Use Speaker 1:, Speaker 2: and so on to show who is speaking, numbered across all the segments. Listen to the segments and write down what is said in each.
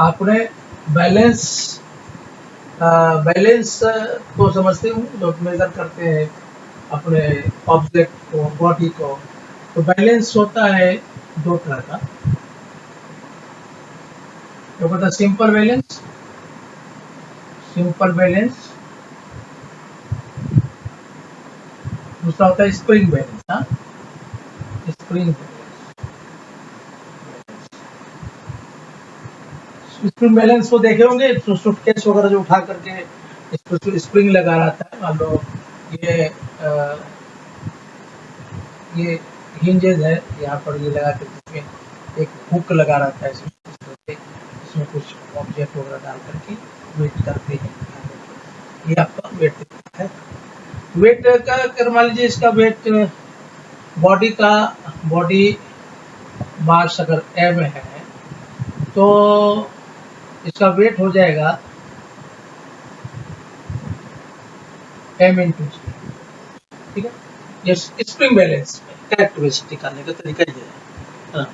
Speaker 1: आपने balance balance को समझते हो, लोग मेजर करते हैं अपने ऑब्जेक्ट को, बॉडी को। तो बैलेंस होता है दो तरह का, एक होता है सिंपल बैलेंस, दूसरा होता है स्प्रिंग बैलेंस। हाँ, स्प्रिंग स्प्रिंग बैलेंस को देखे होंगे, सूटकेस वगैरह जो उठा करके इसको स्प्रिंग लगा रहता है। मान लो ये ये हिंजेज है, यहाँ पर ये लगा के एक हुक लगा रहता है, इसमें कुछ ऑब्जेक्ट वगैरह डाल करके वेट करते हैं। ये आपका वेट है। वेट का कर मान लीजिए, इसका वेट बॉडी मास अगर m है तो इसका वेट हो जाएगा m×g। ठीक है, ये स्प्रिंग बैलेंस कैरेक्टरिस्टिक निकालने का तरीका ये है। हाँ।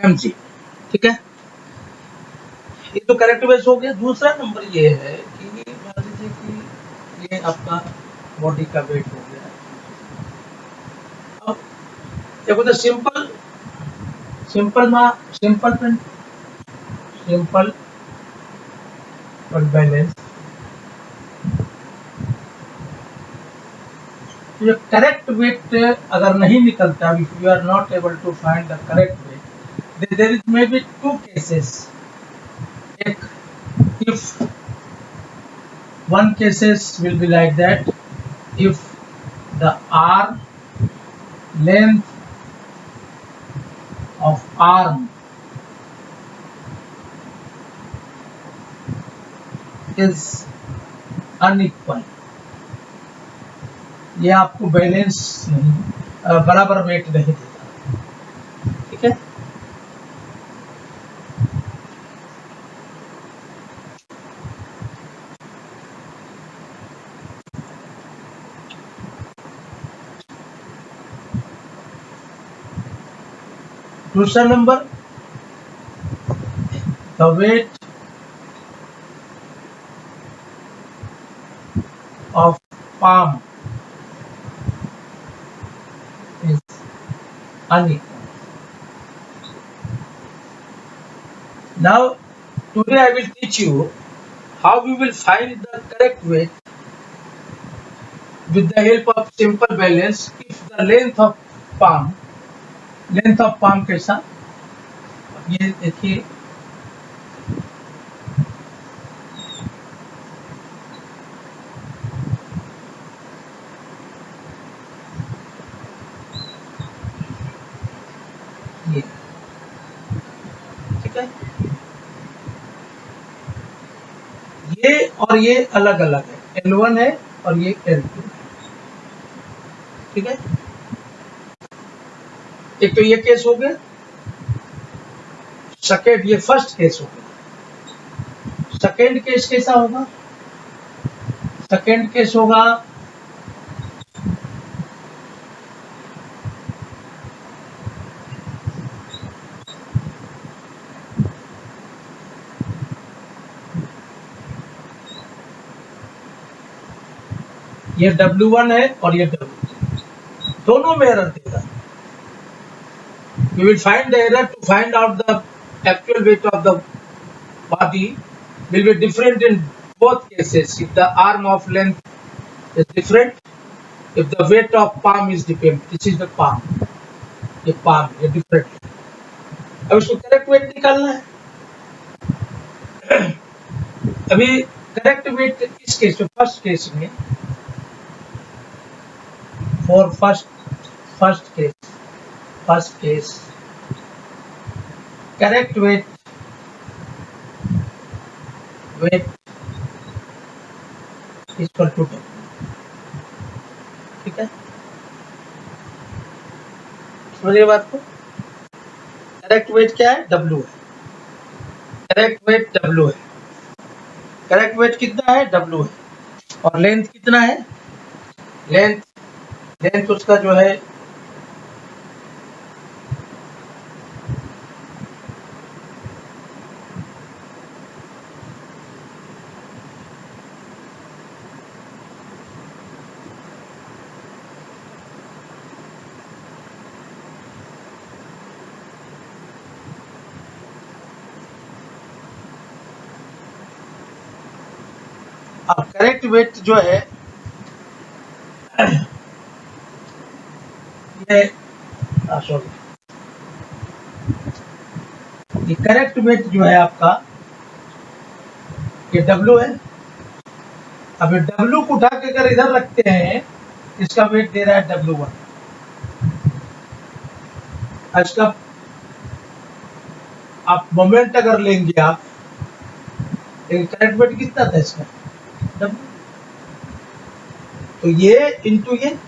Speaker 1: mg, ठीक है, ये तो करेक्ट बेस हो गया। दूसरा नंबर ये है कि मान लीजिए कि ये आपका बॉडी का वेट हो गया। अब एक होता है सिंपल बैलेंस। तो करेक्ट वेट अगर नहीं निकलता, if you are not able to find the correct weight, there is may be two cases. एक, if one cases will be like that, if the length of arm is unequal, ये आपको balance नहीं, बराबर wait नहीं देता। ठीक है, दूसरा number, the weight of palm is unequal. Now today I will teach you how we will find the correct weight with the help of simple balance if the length of palm कैसा, ये देखिए, ये ठीक है, ये और ये अलग अलग है, L1 है और ये L2 है। ठीक है, एक तो ये केस हो गया, सेकेंड ये फर्स्ट केस हो गया। सेकेंड केस कैसा होगा, सेकेंड केस होगा ये W1 है और ये W2, दोनों में एरर देगा। We will find the error to find out the actual weight of the body will be different in both cases. If the arm of length is different, if the weight of palm is different, this is the palm, ये palm ये different। अब इसको correct wait निकालना है। अभी correct weight इस case में, first case में, for first case correct weight equal to, ठीक है, समझिए बात को। करेक्ट वेट क्या है? W है। करेक्ट वेट W है। करेक्ट वेट कितना है? W है। और लेंथ कितना है? लेंथ उसका जो है अब करेक्ट वेट जो है ये सॉरी, ये करेक्ट वेट जो है आपका ये W है। अब ये W को उठा के अगर इधर रखते हैं, इसका वेट दे रहा है W1। इसका आप मोमेंट अगर लेंगे आप, करेक्ट वेट कितना था इसका? W। तो ये इंटू ये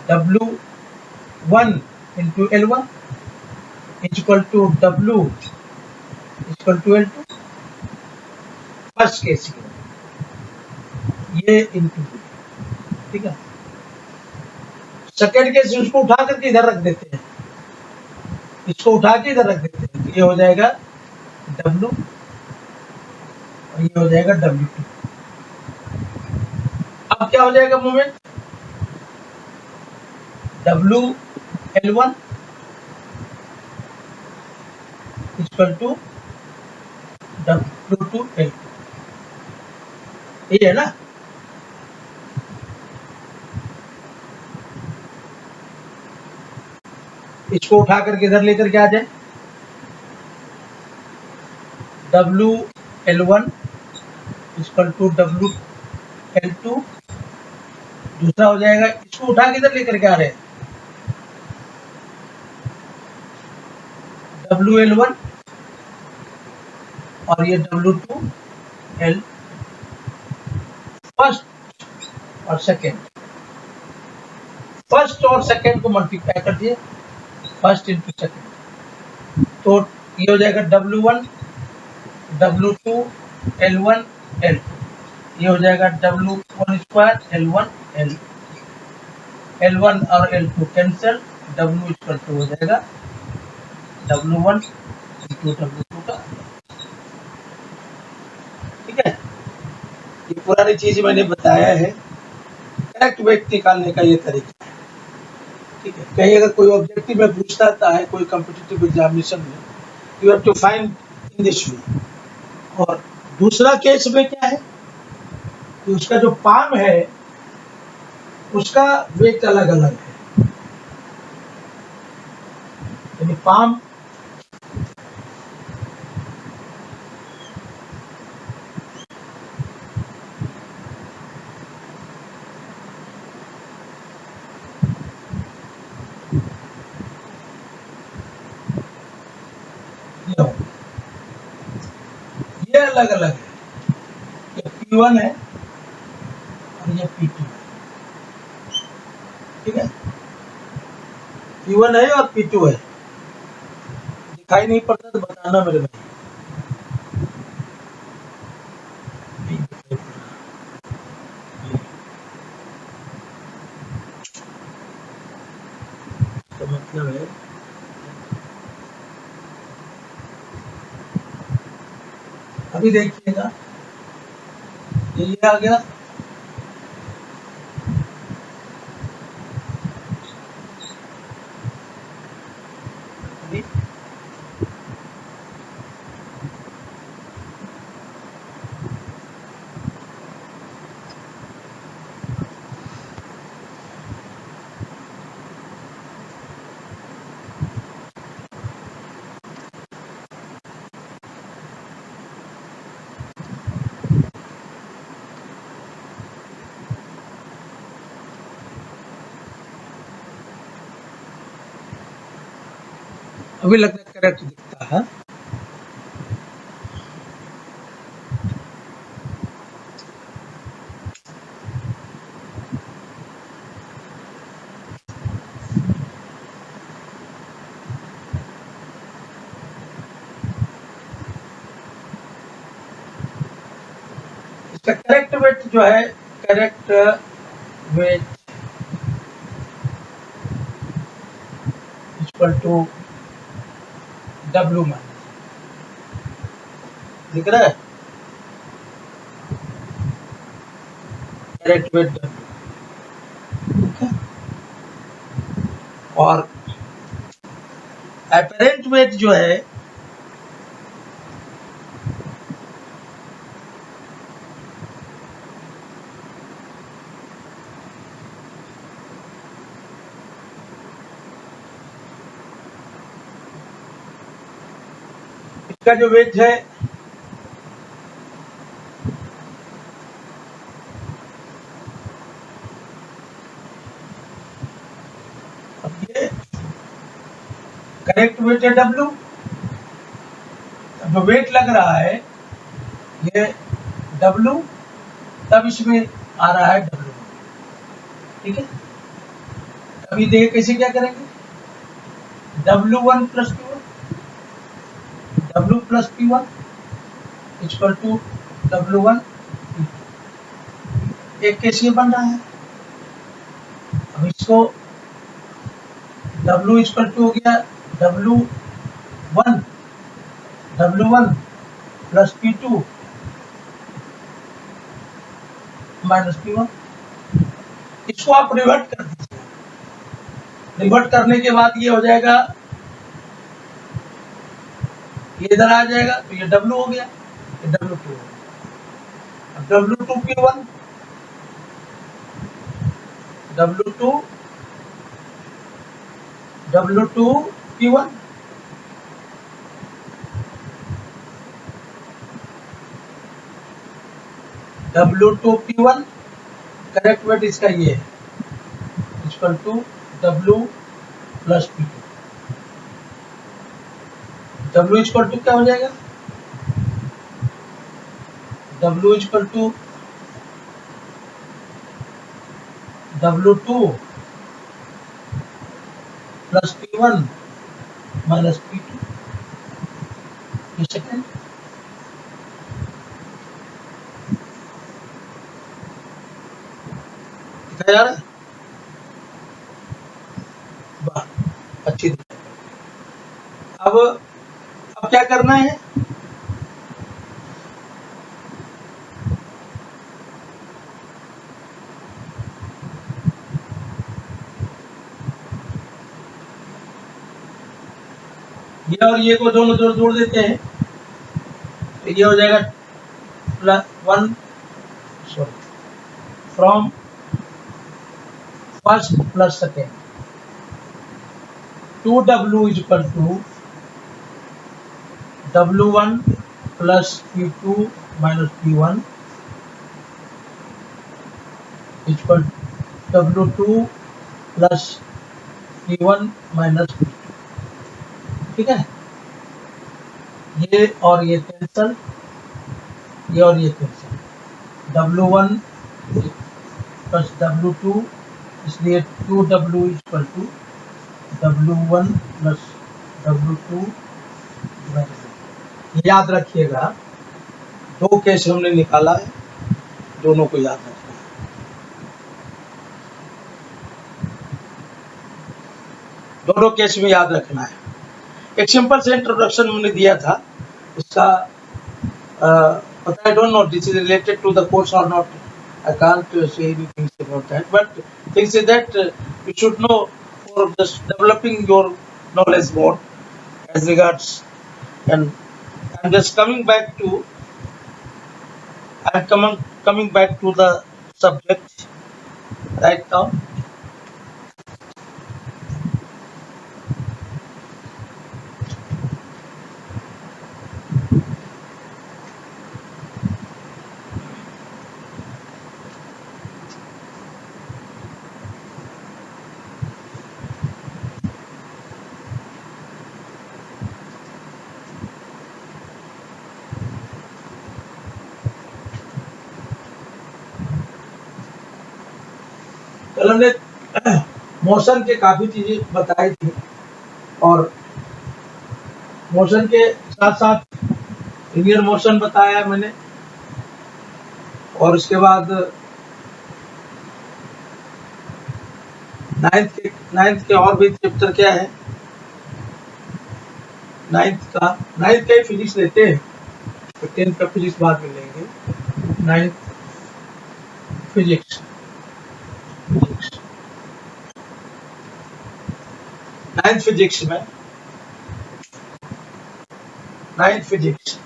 Speaker 1: W1 into L1 equal to W equal to L2। First case ये इंटू, ठीक है। सेकेंड केस उसको उठा करके इधर रख देते हैं, इसको उठा के इधर रख देते हैं, तो ये हो जाएगा W और ये हो जाएगा W2। अब क्या हो जाएगा moment? WL1 equal to W2L, ये है ना। इसको उठा करके इधर लेकर के आ जाए, WL1 इक्वल टू WL2। दूसरा हो जाएगा, इसको उठा के इधर लेकर के आ रहे हैं, WL1 और ये W2L। फर्स्ट और सेकेंड, फर्स्ट और सेकेंड को मल्टीप्लाई कर दिए, फर्स्ट इंटू सेकेंड, तो ये हो जाएगा W1 W2 L1 L2। ये हो जाएगा W1 square L1 L, L1 और L2 cancel, W equal to हो जाएगा W1 इंटू W2 का, ठीक है। ये पुरानी चीज मैंने बताया है, करेक्ट वेट निकालने का ये तरीका है, ठीक है। कहीं अगर कोई ऑब्जेक्टिव में पूछता है, कोई कॉम्पिटिटिव एग्जामिनेशन में, you have to find in this way. और दूसरा केस में क्या है कि उसका जो पाम है उसका वेट अलग अलग है, यानी पाम ये अलग अलग है, ये P1 है और ये P2 है, ठीक है। P1 है और P2 है, दिखाई नहीं पड़ता तो बताना मेरे भाई। तो मतलब है अभी देखिएगा, ये आ गया। अभी लगता है करेक्ट दिखता है। इसका करेक्ट वेट जो है, correct weight equal to W minus, दिख रहा है करेक्ट वेट W, ठीक है। और एपरेंट वेट जो है इसका जो वेट है ये करेक्ट वेट है W, जो वेट लग रहा है ये W, तब इसमें आ रहा है W, ठीक है। अभी देखिए कैसे क्या करेंगे, W1 plus P1, W plus P1 equal to W1, एक केस ये बन रहा है। अब इसको W इक्वल टू हो गया W1 plus P2 minus P1। इसको आप रिवर्ट कर दीजिए, रिवर्ट करने के बाद ये हो जाएगा, ये इधर आ जाएगा तो ये W हो गया, ये W2 हो गया। अब W2 P1, W2 P1, W2 P1, correct wait इसका ये है equal to W plus P2। W equal to क्या हो जाएगा, W equal to W2 plus P1 minus P2, ये सेकेंड। दिखा जा रहा है, वाह अच्छी तरह। अब क्या करना है, ये और ये को दोनों जोड़ देते हैं तो ये हो जाएगा +1, sorry, from first plus second, 2W equal to W1 plus P2 minus P1 equal W2 plus P1 minus P2, ठीक है। ये और ये कैंसल, ये और ये कैंसल, W1 प्लस W2, इसलिए 2W equal to W1 plus W2। याद रखिएगा, दो केस हमने निकाला है, दोनों को याद रखना है। दोनों केस में याद रखना है। एक सिंपल से इंट्रोडक्शन हमने दिया था, इसका but I don't know this is related to the course or not. I can't say anything about that. But things is that you should know for just developing your knowledge more as regards. And I'm just coming back to the subject right now. कल ने motion के काफी चीजें बताई थी और motion के साथ साथ लिनियर मोशन बताया मैंने और उसके बाद नाइन्थ के और भी चैप्टर क्या है नाइन्थ का ही फिजिक्स लेते हैं तो 10th का फिजिक्स बाद में लेंगे ninth physics physics ninth physics में नाइन्थ फिजिक्स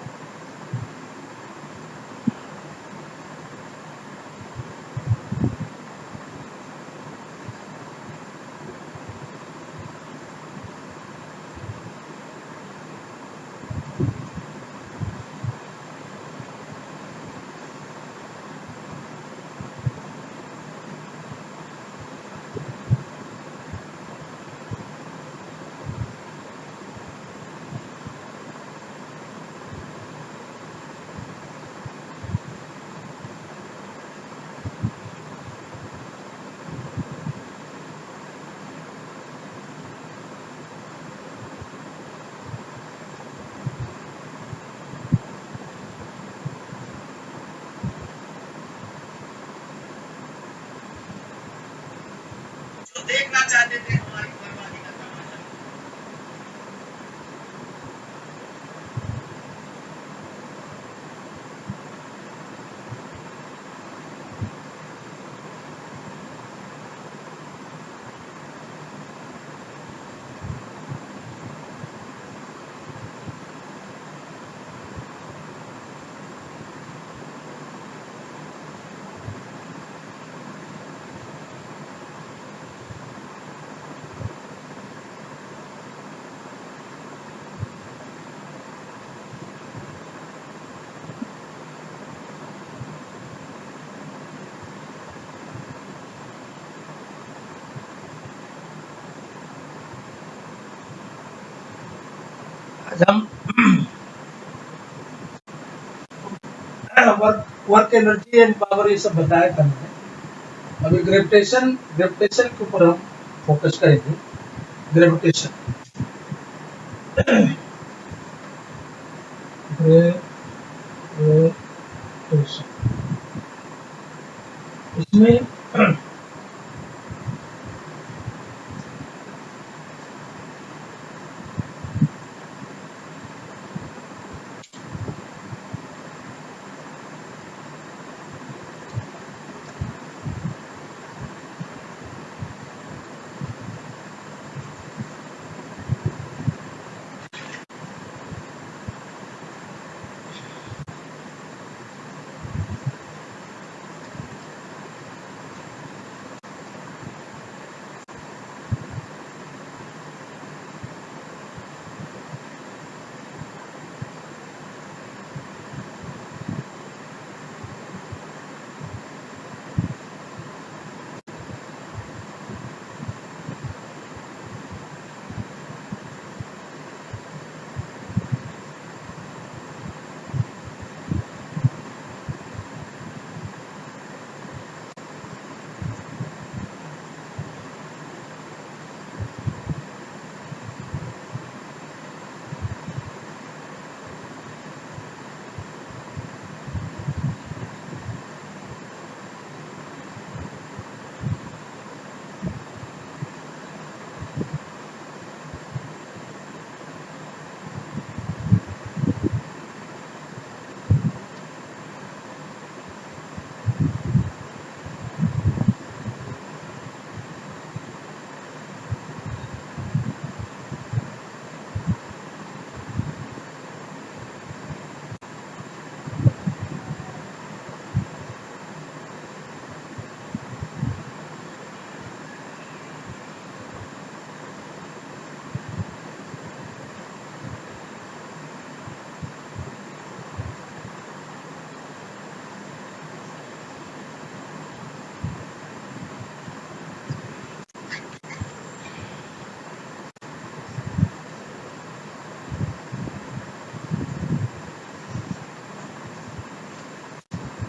Speaker 1: जो देखना चाहते थे हमारी बर्बादी का तमाशा आज हम वर्क एनर्जी एंड पावर ये सब बताया था मैंने अभी ग्रेविटेशन के ऊपर हम फोकस करेंगे ग्रेविटेशन ग्रेविटेशन इसमें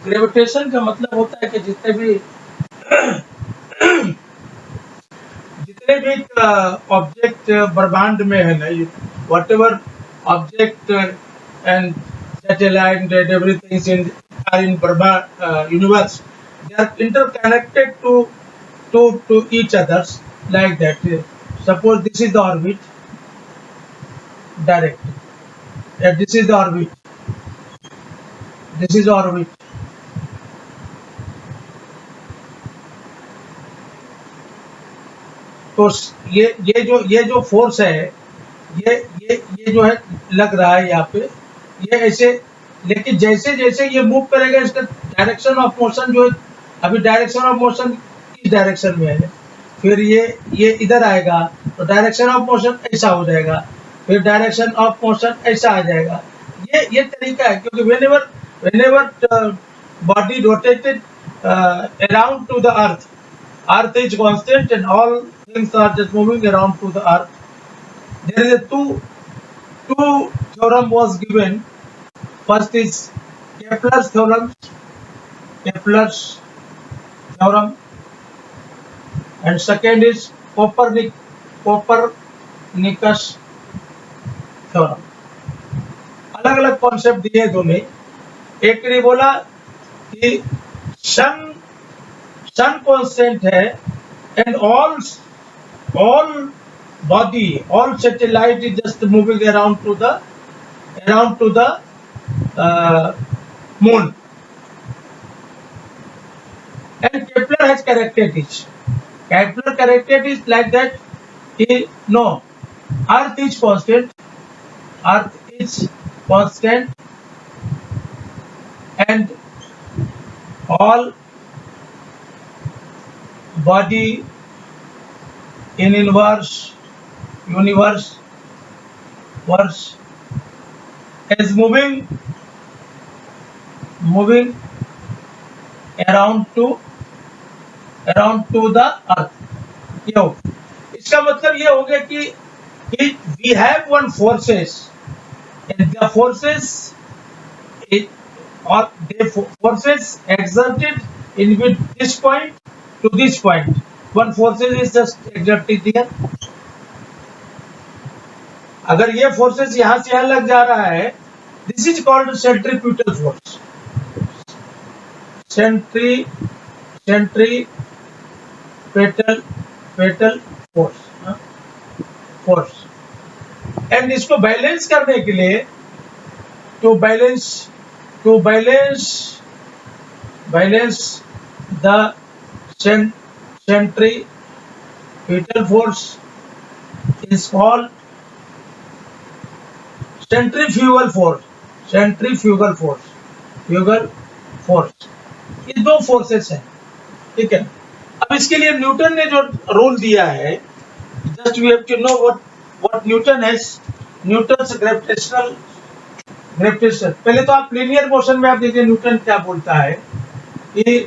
Speaker 1: ग्रेविटेशन का मतलब होता है कि जितने भी ऑब्जेक्ट ब्रह्मांड में है ना, whatever object and satellite and everything in are in ब्रह्मांड universe, they are interconnected to each others like that. Suppose this is the orbit direct, this is the orbit, this is orbit. तो ये जो force है, ये जो है लग रहा है यहाँ पे, ये ऐसे, लेकिन जैसे जैसे ये मूव करेगा इसका डायरेक्शन ऑफ मोशन जो है, अभी डायरेक्शन ऑफ मोशन इस डायरेक्शन में है, फिर ये इधर आएगा तो डायरेक्शन ऑफ मोशन ऐसा हो जाएगा, फिर डायरेक्शन ऑफ मोशन ऐसा आ जाएगा। ये तरीका है, क्योंकि whenever body rotated around to the earth is constant and all things are just moving around to the earth. There is a two theorem was given. First is Kepler's theorem, and second is Copernicus theorem. अलग अलग concept दिए दोनों। एक ने बोला कि सन constant है and all body, all satellite is just moving around to the moon, and Kepler has corrected it. Kepler corrected it like that. No, Earth is constant, and all body in universe is moving around to the earth. ये हो, इसका मतलब ये हो गया कि we have one forces, and the forces exerted in with this point to this point. One forces is just exerted here. अगर ये फोर्सेस यहाँ से यहाँ लग जा रहा है, this is called centripetal force, centripetal force. And इसको बैलेंस करने के लिए, to balance the centripetal force is called centrifugal force। ये दो फोर्सेस हैं, ठीक है। अब इसके लिए न्यूटन ने जो रूल दिया है, just we have to know what Newton's gravitation. पहले तो आप लीनियर मोशन में आप देखिए न्यूटन क्या बोलता है कि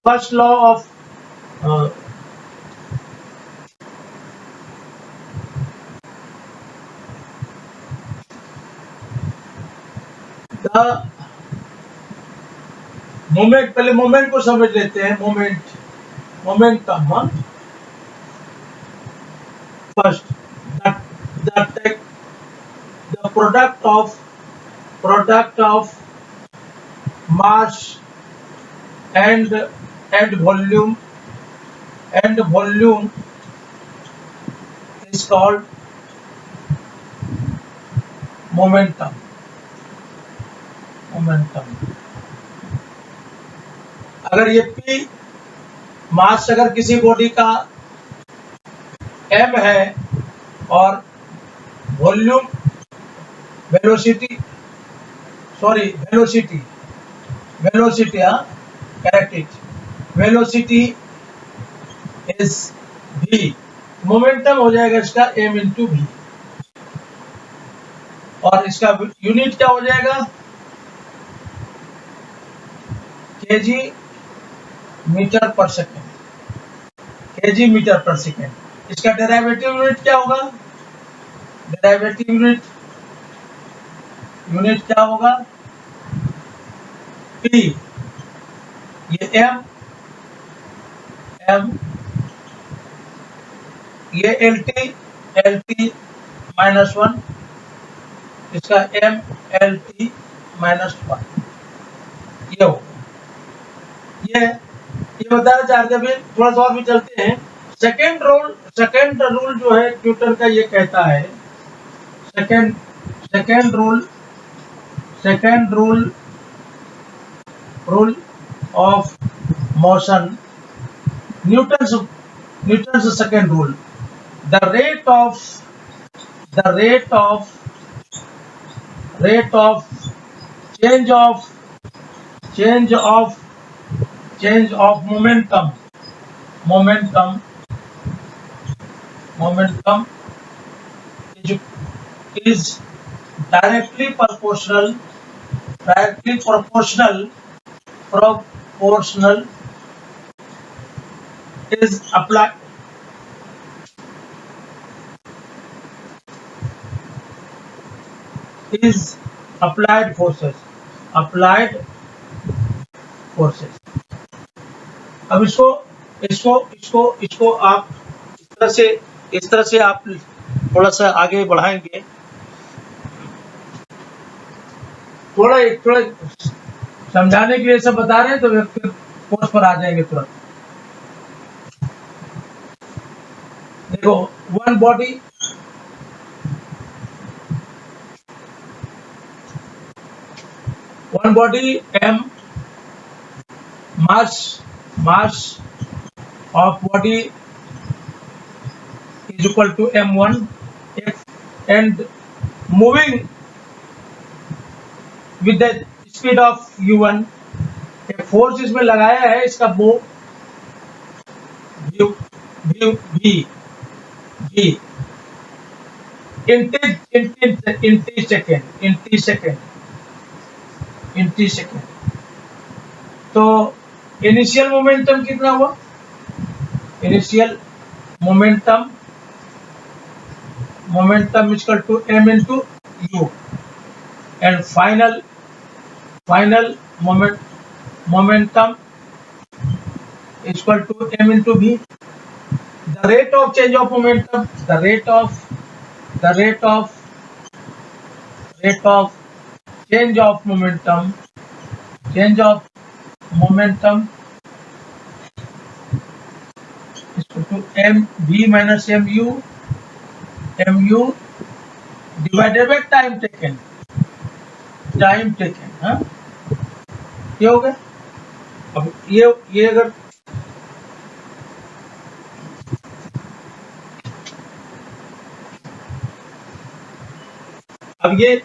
Speaker 1: first law of the moment, पहले मोमेंट को समझ लेते हैं। Momentum first, the product of mass and volume is called momentum। अगर ये P मास अगर किसी बॉडी का m है और volume velocity correct it, velocity is v, momentum हो जाएगा इसका m इंटू v, और इसका यूनिट क्या हो जाएगा kg मीटर पर सेकेंड। इसका डेरिवेटिव यूनिट क्या होगा? डेरिवेटिव यूनिट यूनिट क्या होगा, P, ये M, ये LT -1, इसका LT -1, ये होगा। ये बताना चाहते हैं। अभी थोड़ा सा और भी चलते हैं। सेकेंड रूल जो है न्यूटन का, ये कहता है, second second rule of motion, Newton second rule, the rate of change of change of change of momentum is, is directly proportional proportional is applied forces। अब इसको आप इस तरह से आप थोड़ा सा आगे बढ़ाएंगे, थोड़ा समझाने के लिए सब बता रहे हैं, तो फिर कोर्स पर आ जाएंगे तुरंत। देखो, one body M, mass of body is equal to m1, and moving with the speed of u1, एक फोर्स इसमें लगाया है, इसका वो v इंटी सेकेंड। तो इनिशियल मोमेंटम कितना हुआ, initial momentum equal to m into u, and final momentum equal to m into v। The rate of change of momentum, the rate of change of momentum is equal to mv minus mu divided by time taken। हाँ, ये हो गया। अब ये अगर अब ये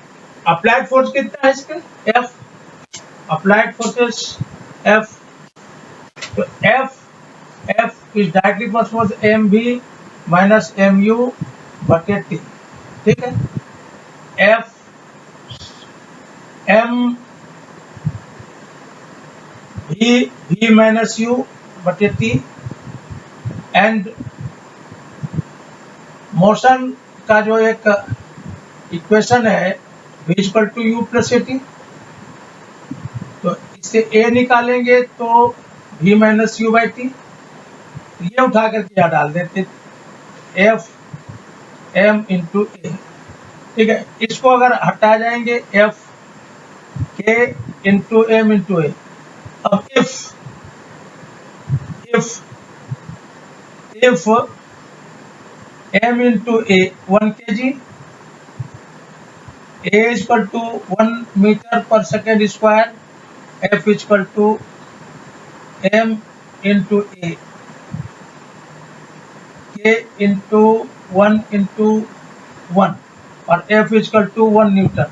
Speaker 1: applied force कितना है इसका, F, अप्लाइड फोर्सेस F, तो F is directly proportional mv minus mu बटे t, ठीक है। F m v minus u बटे t, एंड मोशन का जो एक इक्वेशन है v equal to u plus t, तो इससे a निकालेंगे तो v minus u by t, ये उठा करके यहाँ डाल देते F m इंटू ए, ठीक है। इसको अगर हटा जाएंगे F k into m into A. अब if m into a 1 kg, a is equal to 1 meter per second square, F is equal to m into a, k into 1 into 1, और F is equal to 1 Newton,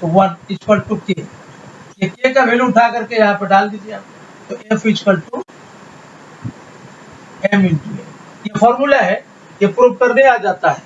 Speaker 1: तो 1 is equal to k। ये k का value उठा करके यहाँ पर डाल दीजिए आप, तो F is equal to m into a। ये फॉर्मूला है, ये प्रूव करने आ जाता है।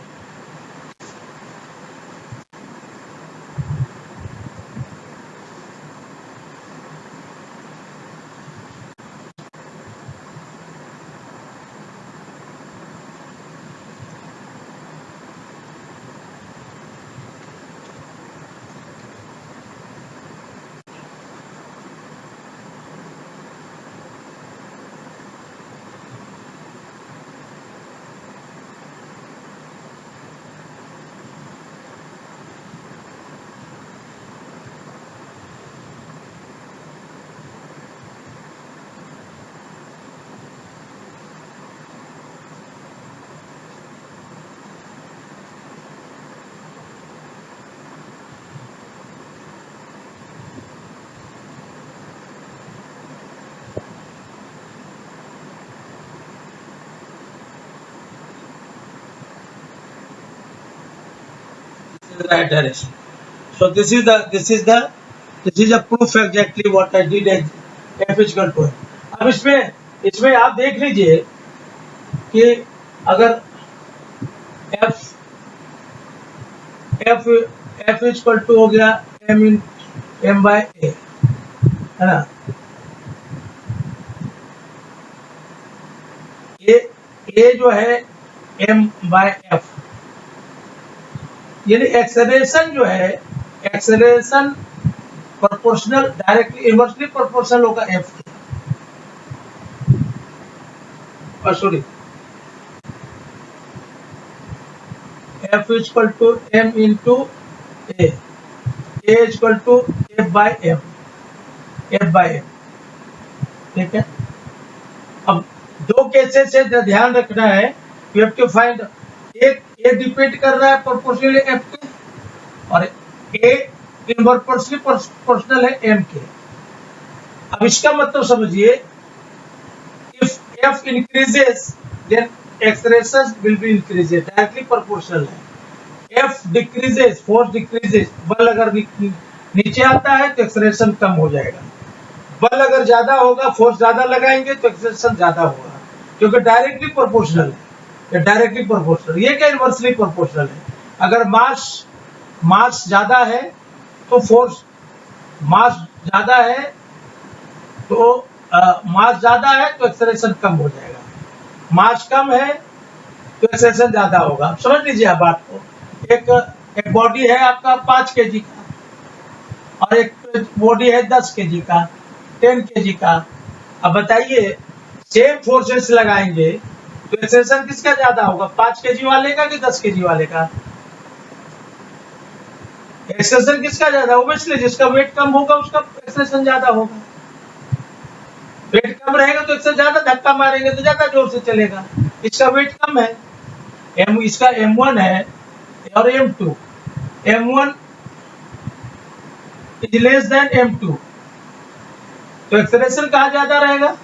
Speaker 1: the right direction. So this is a proof exactly what I did at f is equal to m. अब इसमें आप देख लीजिए कि अगर f इज इक्वल टू हो गया m बाय a, है ना, a जो है m बाय f, यानी एक्सेलरेशन जो है, acceleration proportional directly inversely proportional होगा f के, और sorry f is equal to m into a is equal to f by m, ठीक है। अब दो केसेस से ध्यान रखना है, यू हैव टू फाइंड, एक a डिपेंड कर रहा है प्रोपोर्शनली f के, और a इनवर्सली प्रोपोर्शनल है m के। अब इसका मतलब समझिए, if f increases then acceleration will be increases, directly proportional है। f डिक्रीजेस, फोर्स डिक्रीजेस, बल अगर नीचे आता है तो एक्सेलरेशन कम हो जाएगा, बल अगर ज्यादा होगा, फोर्स ज्यादा लगाएंगे तो एक्सेलरेशन ज्यादा होगा, क्योंकि डायरेक्टली प्रोपोर्शनल है, डायरेक्टली प्रोपोर्शनल, ये क्या इनवर्सली प्रोपोर्शनल है। अगर मास ज्यादा है तो फोर्स, मास ज्यादा है तो एक्सेलरेशन कम हो जाएगा, मास कम है तो एक्सेलरेशन ज्यादा होगा। अब समझ लीजिए आप बात को, एक बॉडी है आपका 5 केजी का और एक बॉडी है 10 केजी का, 10 केजी का। अब बताइए, सेम फोर्सेस लगाएंगे तो एक्सेलरेशन किसका ज्यादा होगा, 5 केजी वाले का कि 10 केजी वाले का? एक्सेलरेशन किसका ज्यादा? ऑब्वियसली जिसका वेट कम होगा उसका एक्सेलरेशन ज्यादा होगा। वेट कम रहेगा तो इससे ज्यादा धक्का मारेंगे तो ज्यादा जोर से चलेगा, इसका वेट कम है, इसका m1 है और m2, m1 is less than m2, तो एक्सेलरेशन कहाँ ज्यादा रहेगा?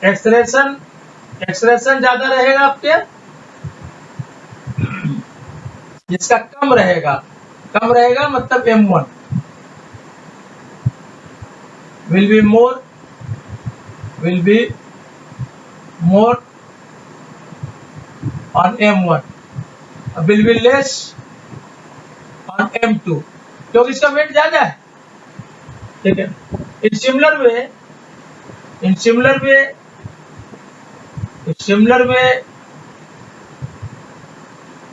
Speaker 1: एक्सेलरेशन ज्यादा रहेगा आपके, जिसका कम रहेगा मतलब m1 will be more on m1, will be less on m2, क्योंकि इसका वेट ज्यादा है, ठीक है। इन सिमिलर वे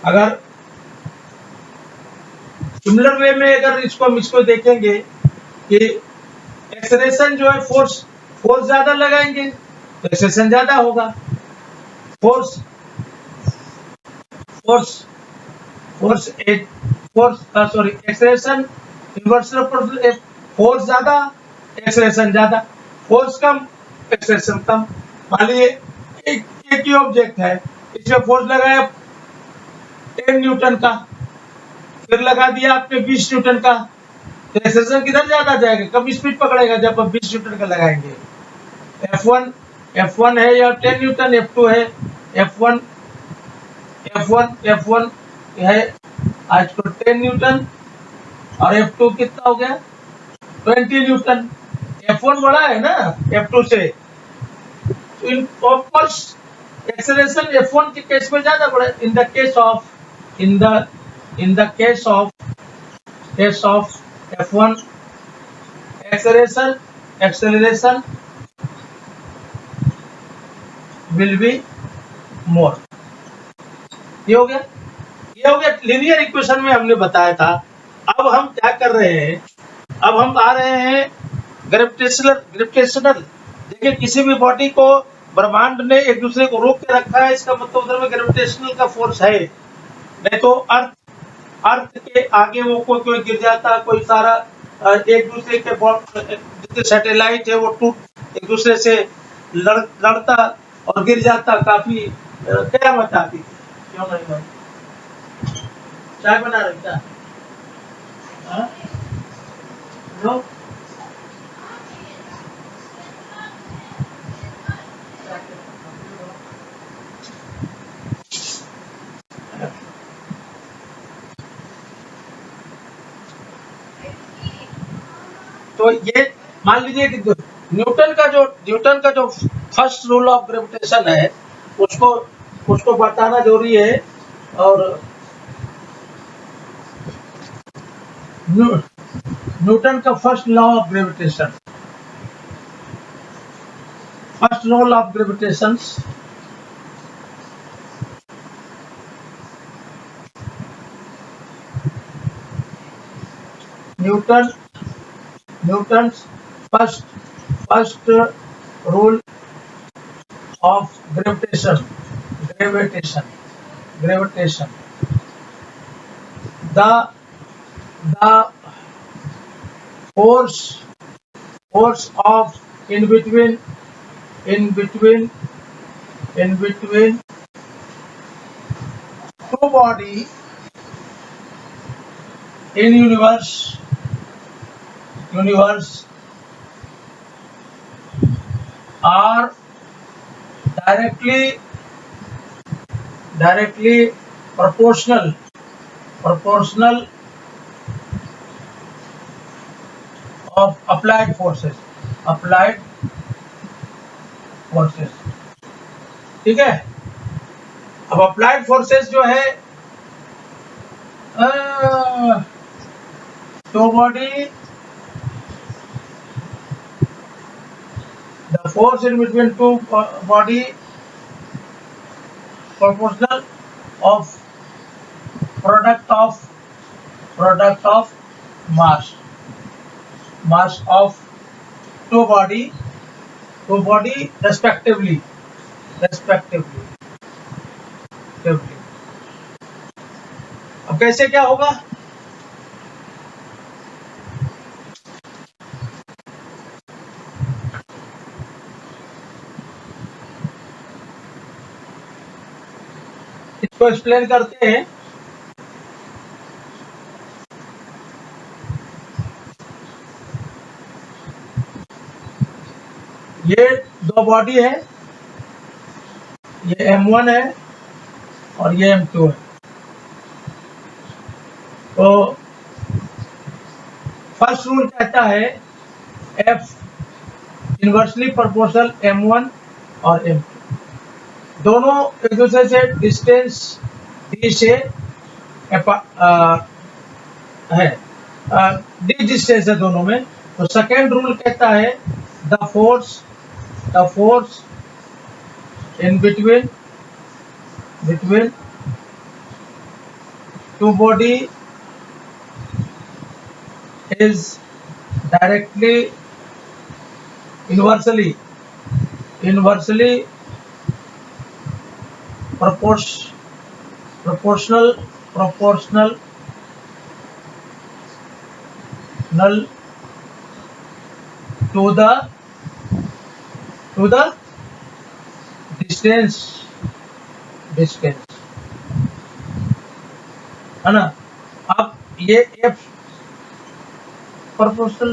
Speaker 1: अगर सिमिलर वे में अगर इसको देखेंगे कि एक्सेलरेशन जो है, फोर्स ज्यादा लगाएंगे तो एक्सेलरेशन ज्यादा होगा, एक्सेलरेशन इनवर्सली प्रोपोर्शनल, फोर्स ज्यादा एक्सेलरेशन ज्यादा, फोर्स कम एक्सेलरेशन कम। मान लीजिए एक ही ऑब्जेक्ट है, इसमें फोर्स लगाया 10 न्यूटन का, फिर लगा दिया आपने 20 न्यूटन का, तो एक्सेलरेशन किधर ज्यादा जाएगा, कम स्पीड पकड़ेगा जब आप 20 न्यूटन का लगाएंगे। F1 है या 10 न्यूटन, F2 है, F1 है आज को 10 न्यूटन और F2 कितना हो गया 20 न्यूटन। F1 बड़ा है ना F2 से, तो इन ऑफ कोर्स एक्सेलरेशन F1 के केस में ज्यादा बड़ा है। In the case of F1 acceleration will be more। ये हो गया लीनियर इक्वेशन में हमने बताया था। अब हम क्या कर रहे हैं, अब हम आ रहे हैं ग्रेविटेशनल। देखिए, किसी भी बॉडी को ब्रह्मांड ने एक दूसरे को रोक के रखा है, इसका मतलब उधर में ग्रेविटेशनल का फोर्स है, नहीं तो अर्थ के आगे वो कोई गिर जाता, कोई सारा एक दूसरे के जितने सैटेलाइट है वो टूट एक दूसरे से लड़ता और गिर जाता, काफी कयामत आती थी। क्यों नहीं भाई, चाय बना रहे क्या? नो, तो ये मान लीजिए कि न्यूटन का जो फर्स्ट रूल ऑफ ग्रेविटेशन है उसको उसको बताना जरूरी है। और न्यूटन का first law of gravitation, first rule of gravitation, Newton first rule of gravitation, the force of in between two body in universe are directly proportional of applied forces, ठीक है। अब अप्लाइड फोर्सेस जो है तो body, the force in between two body proportional of product of mass of two body respectively। अब कैसे क्या होगा? इसको एक्सप्लेन करते हैं। ये दो बॉडी है, ये M1 है और ये M2 है। तो फर्स्ट रूल कहता है F इनवर्सली प्रोपोर्शनल M1 और M2, दोनों एक दूसरे से डिस्टेंस d से है, d डिस्टेंस है दोनों में। तो सेकेंड रूल कहता है the force in between two body is directly inversely proportional to the distance है ना। अब ये F proportional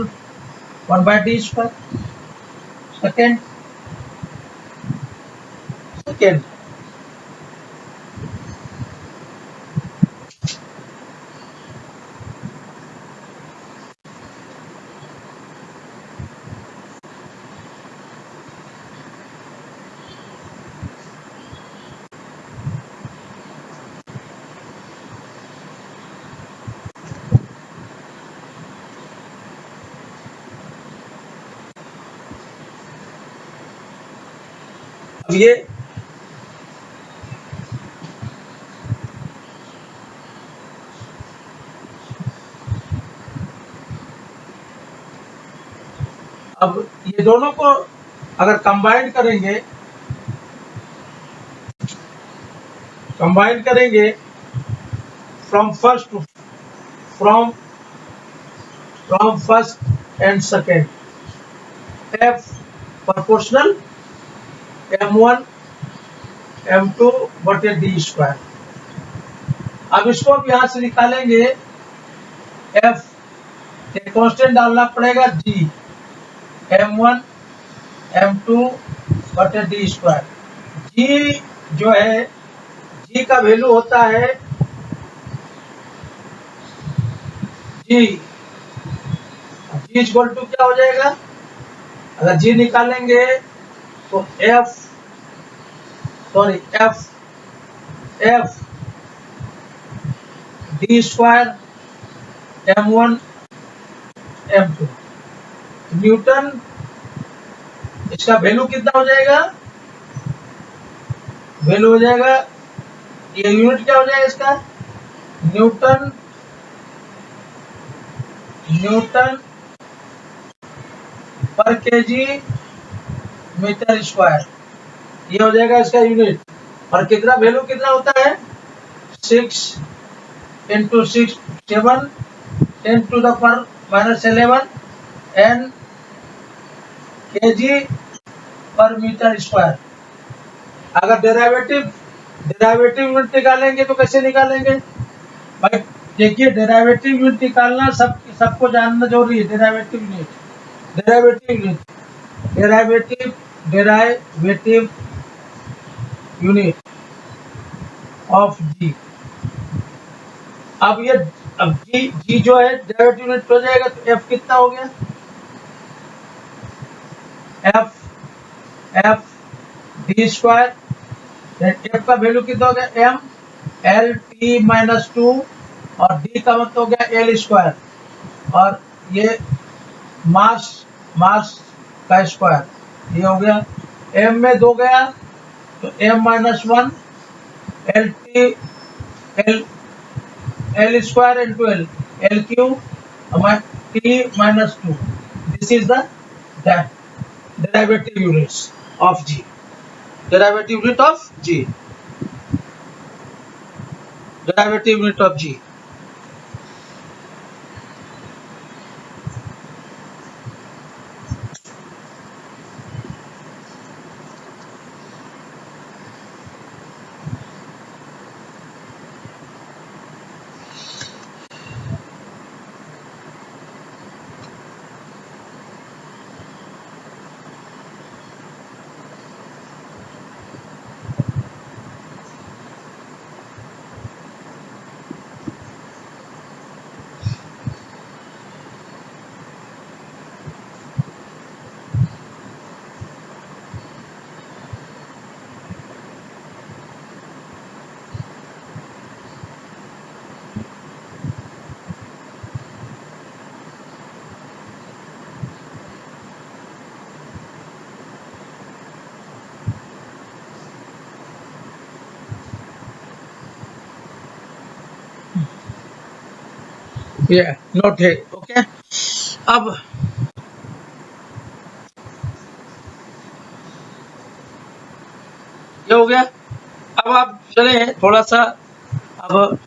Speaker 1: 1/d square, second अब ये दोनों को अगर कंबाइन करेंगे from first and second, F proportional M1 M2 बटे d स्क्वायर। अब इसको अब यहां से निकालेंगे F, कांस्टेंट डालना पड़ेगा G, M1 M2 बटे d स्क्वायर। G जो है, G का वैल्यू होता है G इक्वल टू क्या हो जाएगा, अगर जी निकालेंगे तो F D square m1 m2 Newton, इसका वैल्यू कितना हो जाएगा, वैल्यू हो जाएगा, ये यूनिट क्या हो जाएगा इसका, न्यूटन न्यूटन पर केजी मीटर स्क्वायर, ये हो जाएगा इसका यूनिट। और कितना वैल्यू कितना होता है, 6 into 6 7 10 to the power -11 N kg per metre square. अगर डेरिवेटिव यूनिट निकालेंगे तो कैसे निकालेंगे भाई, देखिए डेरिवेटिव यूनिट निकालना सबको जानना जरूरी है। डेरिवेटिव यूनिट ऑफ जी। अब जी जो है डेरिवेटिव यूनिट हो जाएगा, तो एफ कितना हो गया, एफ डी स्क्वायर, एफ का वैल्यू कितना हो गया, एम एल टी -2 और डी का मतलब हो गया एल स्क्वायर, और ये मास का स्क्वायर, ये हो गया, एम में 2 गया तो m -1 L T L square into L cube T -2। This is the derivative units of G, derivative unit of G, derivative unit of G. Note है, ओके। अब ये हो गया। अब आप चले थोड़ा सा, अब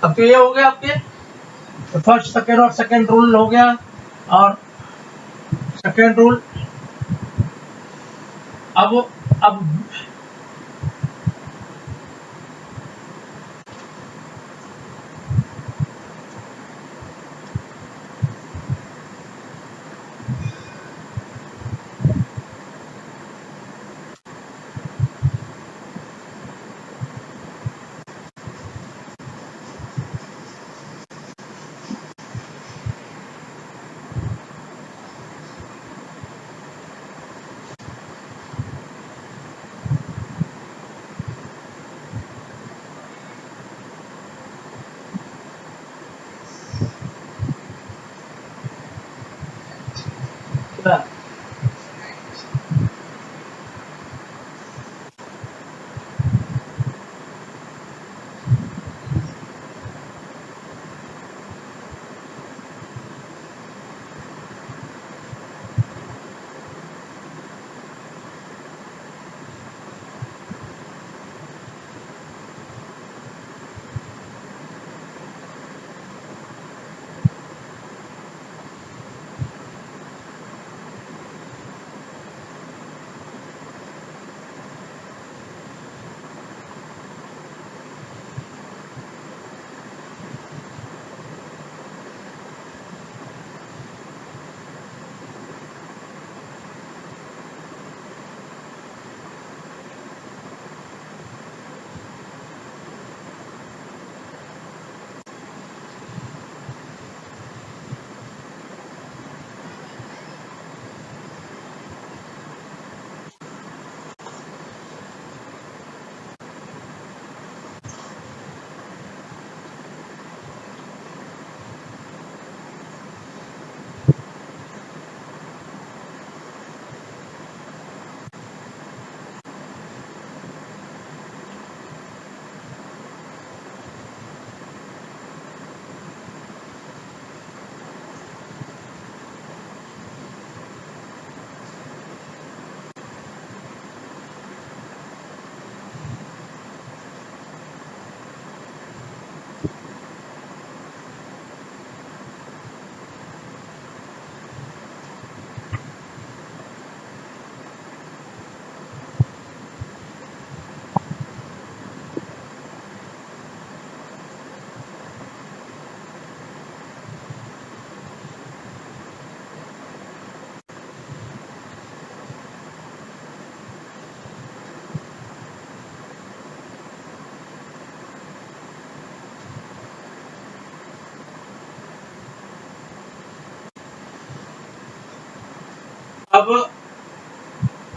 Speaker 1: तो ये हो गया आपके फर्स्ट सेकेंड और सेकेंड रूल हो गया, और सेकेंड रूल अब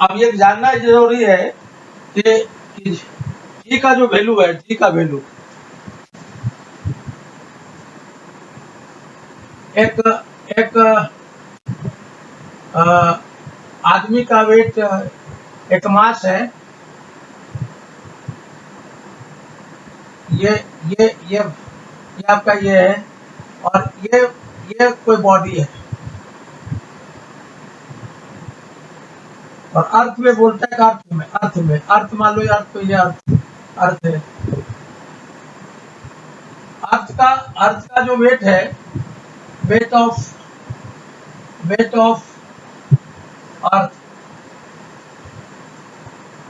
Speaker 1: अब ये जानना जरूरी है कि जी का जो वैल्यू है, जी का वैल्यू एक एक आदमी का वेट एक मास है, ये आपका ये है, और ये कोई बॉडी है, और अर्थ में बोलता है अर्थ मान लो, अर्थ ये अर्थ है। अर्थ का जो वेट है, weight of earth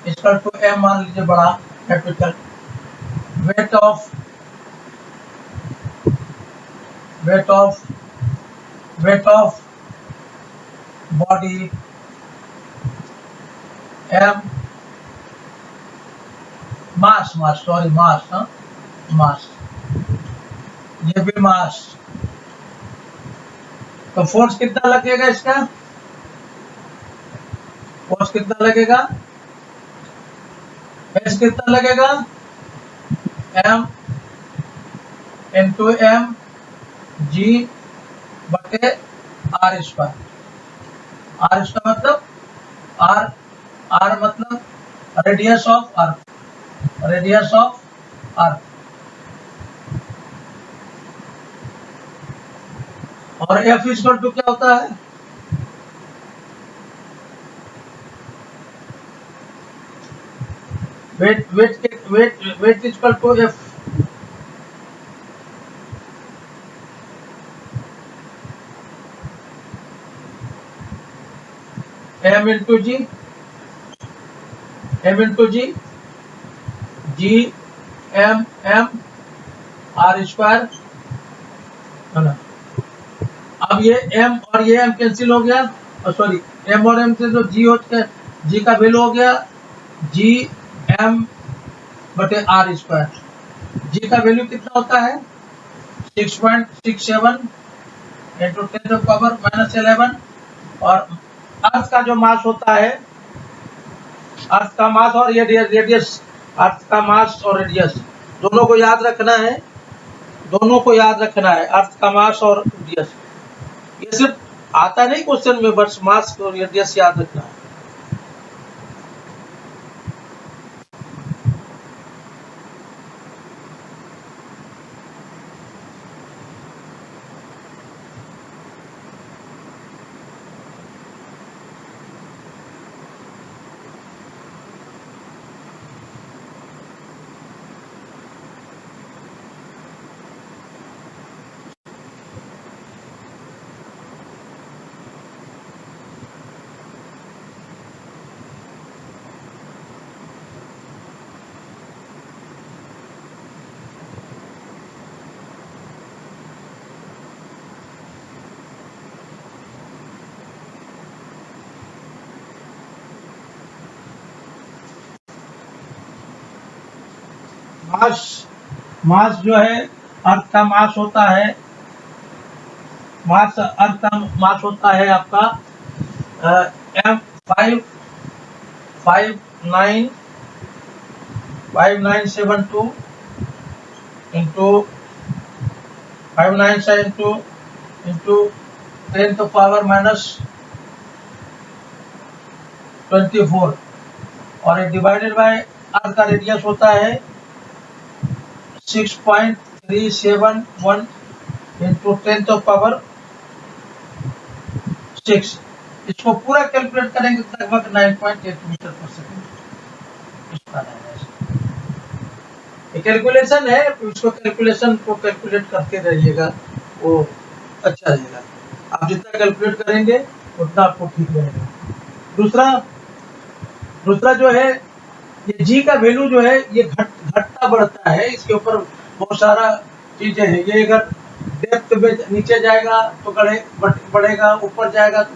Speaker 1: equal to M मान लीजिए, बड़ा capital. Weight of body M, mass, ये भी मास। तो फोर्स कितना लगेगा इसका? फोर्स कितना लगेगा? एस कितना लगेगा? एम इंटू एम जी बटे आर स्क्वायर। आर स्क्वायर मतलब आर मतलब रेडियस ऑफ अर्थ। और एफ इक्वल टू क्या होता है? Weight equal to F. M into G G M R square है ना। अब ये एम और ये एम कैंसिल हो गया, सॉरी, एम और एम से जो जी हो गया, जी का वैल्यू हो गया जी एम बटे आर स्क्वायर। जी का वैल्यू कितना होता है? 6.67 इंटू 10⁻⁻11। और अर्थ का जो मास होता है, अर्थ का मास और ये रेडियस, अर्थ का मास और रेडियस दोनों को याद रखना है, अर्थ का मास और रेडियस। ये सिर्फ आता नहीं क्वेश्चन में, बस मास और रेडियस याद रखना है। मास जो है, अर्थ का मास होता है, अर्थ का मास होता है आपका एम 5972 इंटू 5972 इंटू 10⁻⁻24, और ये डिवाइडेड बाय अर्थ का रेडियस होता है 6.371 इंटू 10⁻6। इसको पूरा कैलकुलेट करेंगे तो लगभग 9.8 मीटर पर सेकेंड इसका कैलकुलेशन है। इसको कैलकुलेशन को कैलकुलेट करते रहिएगा, वो अच्छा रहेगा। आप जितना कैलकुलेट करेंगे उतना आपको ठीक रहेगा। दूसरा जो है, ये जी का वैल्यू जो है ये घटता बढ़ता है, इसके ऊपर बहुत सारा चीजें हैं। ये अगर डेप्थ में नीचे जाएगा तो बढ़ेगा, ऊपर जाएगा तो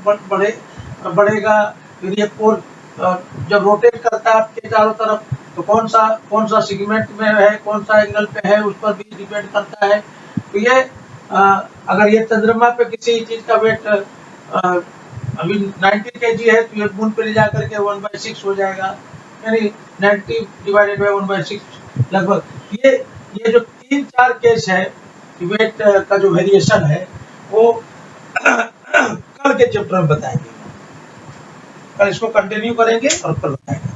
Speaker 1: बढ़ेगा। फिर ये पोल जब रोटेट करता है आपके चारों तरफ तो कौन सा सेगमेंट में है, कौन सा एंगल पे है, उस पर भी डिपेंड करता है। तो ये अगर ये चंद्रमा पे किसी चीज का वेट अभी 90 kg है तो ये मून पे ले जा करके 1/6 हो जाएगा, यानी 90 डिवाइडेड बाय 1/6 लगभग। ये जो 3-4 केस है वेट का जो वेरिएशन है वो कल के चैप्टर में बताएंगे। कल इसको कंटिन्यू करेंगे और कल बताएंगे।